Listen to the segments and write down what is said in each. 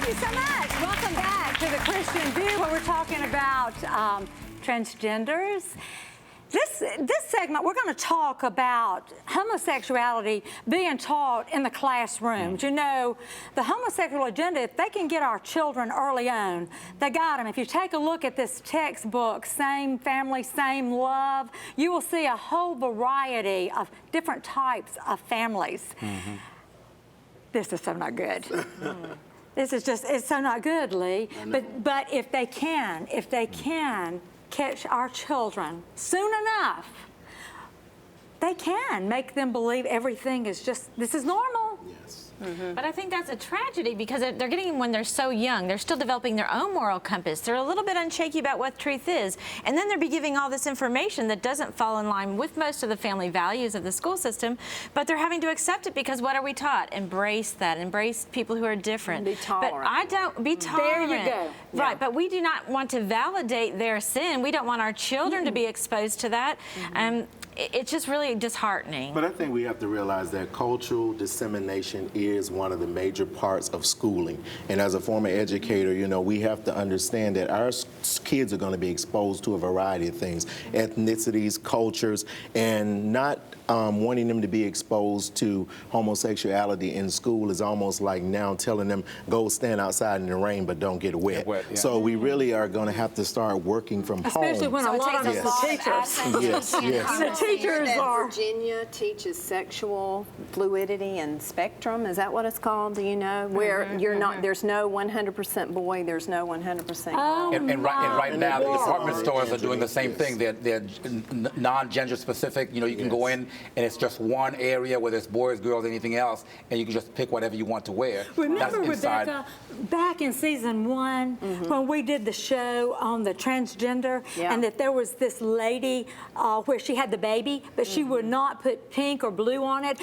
Thank you so much. Welcome back to the Christian View, where we're talking about transgenders. This segment, we're going to talk about homosexuality being taught in the classrooms. You know, the Homosexual Agenda, if they can get our children early on, they got them. If you take a look at this textbook, Same Family, Same Love, you will see a whole variety of different types of families. This is so not good. This is just, it's so not good, Lee. But if they can catch our children soon enough, they can make them believe everything is just, this is normal. Yes. But I think that's a tragedy because they're getting, when they're so young, they're still developing their own moral compass. They're a little bit unshaky about what truth is. And then they're be giving all this information that doesn't fall in line with most of the family values of the school system, but they're having to accept it because what are we taught? Embrace that. Embrace people who are different. Be tolerant. But I don't, be tolerant. There you go. Right, but we do not want to validate their sin. We don't want our children to be exposed to that. It's just really disheartening. But I think we have to realize that cultural dissemination is one of the major parts of schooling. And as a former educator, you know, we have to understand that our kids are going to be exposed to a variety of things, ethnicities, cultures, and not wanting them to be exposed to homosexuality in school is almost like now telling them, go stand outside in the rain, but don't get wet. So we really are going to have to start working from home. Especially when a lot of us are teachers. Yes. The teachers are. Virginia teaches sexual fluidity and spectrum. Is that what it's called? Do you know? Where you're not, there's no 100% boy, there's no 100% girl. Oh, And right now, the department stores are doing the same Yes. thing. They're non-gender specific. You know, you can go in and it's just one area where there's boys, girls, anything else, and you can just pick whatever you want to wear. Remember, That's inside. Rebecca, back in season 1, when we did the show on the transgender, and that there was this lady where she had the baby, but she would not put pink or blue on it.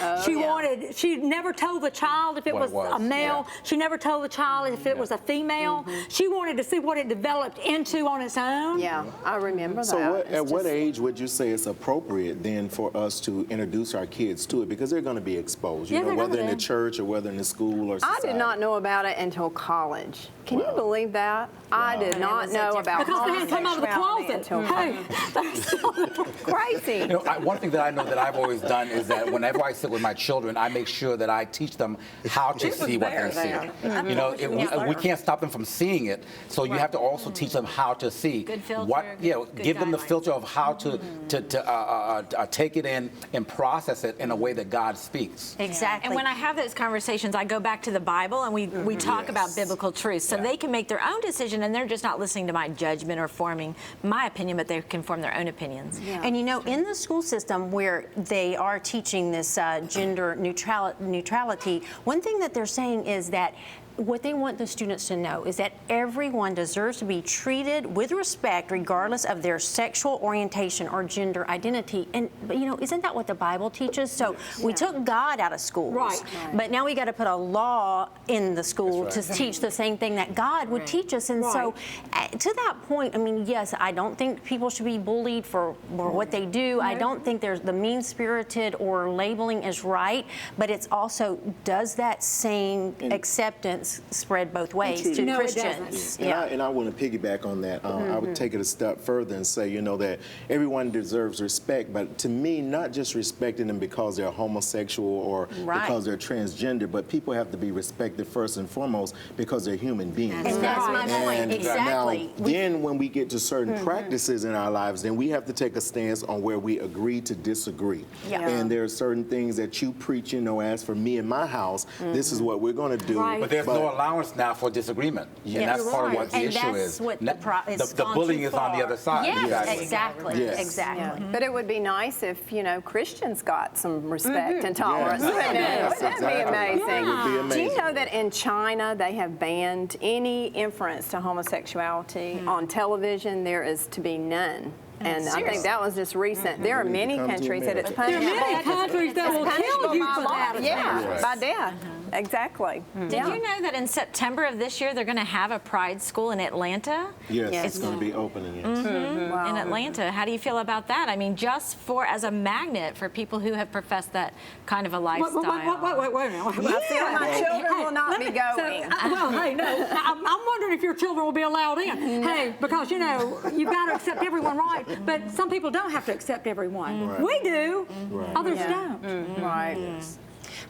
She never told the child if it was a male. She never told the child if it was a female. She wanted to see what it developed into on its own. Yeah, I remember that. So at what age would you say it's appropriate then for us to introduce our kids to it? Because they're going to be exposed, you know, whether in the church or whether in the school or society. I did not know about it until college. Can you believe that? I did not know about Because they hadn't come out of the homosexuality closet. until crazy. You know, one thing that I know that I've always done is that whenever I sit with my children, I make sure that I teach them how to see what they see. You know, we can't stop them from seeing it, so you have to also teach them how to see. Good filter. Give them the filter of how to take it in and process it in a way that God speaks. Exactly. And when I have those conversations, I go back to the Bible and we talk about biblical truths so they can make their own decision and they're just not listening to my judgment or forming my opinion, but they can form their own opinions. And you know, in the school system where they are teaching this gender neutrality, one thing that they're saying is that what they want the students to know is that everyone deserves to be treated with respect regardless of their sexual orientation or gender identity. And you know, isn't that what the Bible teaches? So we took God out of schools, but now we got to put a law in the school to teach the same thing that God would teach us. And so to that point, I mean, yes, I don't think people should be bullied for what they do. I don't think there's the mean-spirited or labeling is right, but it's also, does that same acceptance spread both ways to Christians? And I want to piggyback on that. I would take it a step further and say, you know, that everyone deserves respect, but to me, not just respecting them because they're homosexual or because they're transgender, but people have to be respected first and foremost because they're human beings. And that's my point, exactly. Now, then when we get to certain practices in our lives, then we have to take a stance on where we agree to disagree. And there are certain things that you preach, you know, as for me and my house, this is what we're going to do. But there's no allowance now for disagreement, and that's part of what the issue is. What the bullying is on the other side. Yes, exactly. But it would be nice if, you know, Christians got some respect and tolerance. Wouldn't that be amazing? Do you know that in China they have banned any inference to homosexuality on television? There is to be none. And I think that was just recent. There are many countries that it's punishable. There are many countries that will kill you for that. By death. exactly. Did you know that in September of this year they're going to have a Pride School in Atlanta? Yes, it's going to be opening. Yes. In Atlanta. How do you feel about that? I mean, just as a magnet for people who have professed that kind of a lifestyle. Wait a minute. I feel my children will not be going. Well, hey, no, I'm wondering if your children will be allowed in. Hey, because, you know, you've got to accept everyone, right? But some people don't have to accept everyone. Right. We do. Right. Others don't. Right.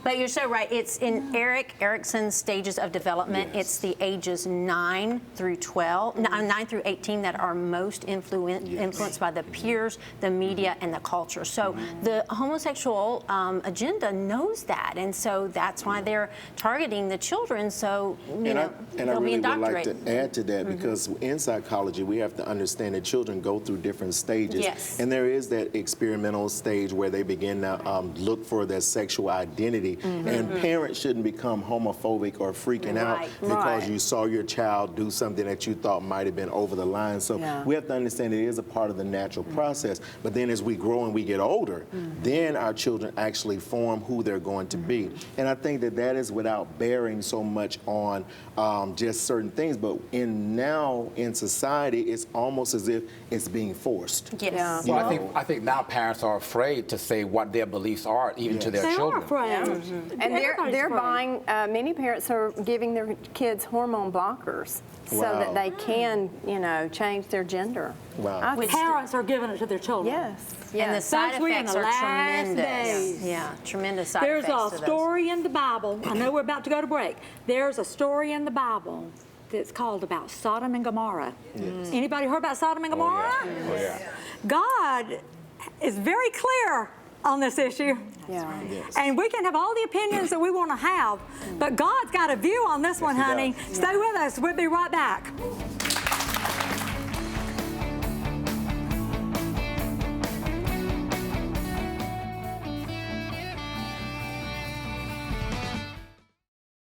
But you're so right. It's in Erickson's stages of development. Yes. It's the ages 9 through 12, 9 through 18 that are most influenced by the peers, the media, and the culture. So the homosexual agenda knows that, and so that's why they're targeting the children. So And I they'll be really would like indoctrinated. to add to that because in psychology we have to understand that children go through different stages. Yes. And there is that experimental stage where they begin to look for their sexual identity. And parents shouldn't become homophobic or freaking out Right. because Right. you saw your child do something that you thought might have been over the line. So we have to understand it is a part of the natural process. But then as we grow and we get older, then our children actually form who they're going to be. And I think that that is without bearing so much on just certain things. But now in society, it's almost as if it's being forced. Yes. Yeah. Well, I think now parents are afraid to say what their beliefs are, even to their They children. are afraid. And they're Everybody's buying, many parents are giving their kids hormone blockers so that Wow. they can, you know, change their gender. Wow. I think- Parents are giving it to their children. Yes. And the Yes. side Folks, we're in effects the are last tremendous. days. Yeah, tremendous side There's effects a to those. story in the Bible. I know we're about to go to break. There's a story in the Bible that's called about Sodom and Gomorrah. Anybody heard about Sodom and Gomorrah? Oh, yeah. God is very clear on this issue. Yeah. And we can have all the opinions that we want to have, but God's got a view on this one, he honey. does. Stay with us. We'll be right back.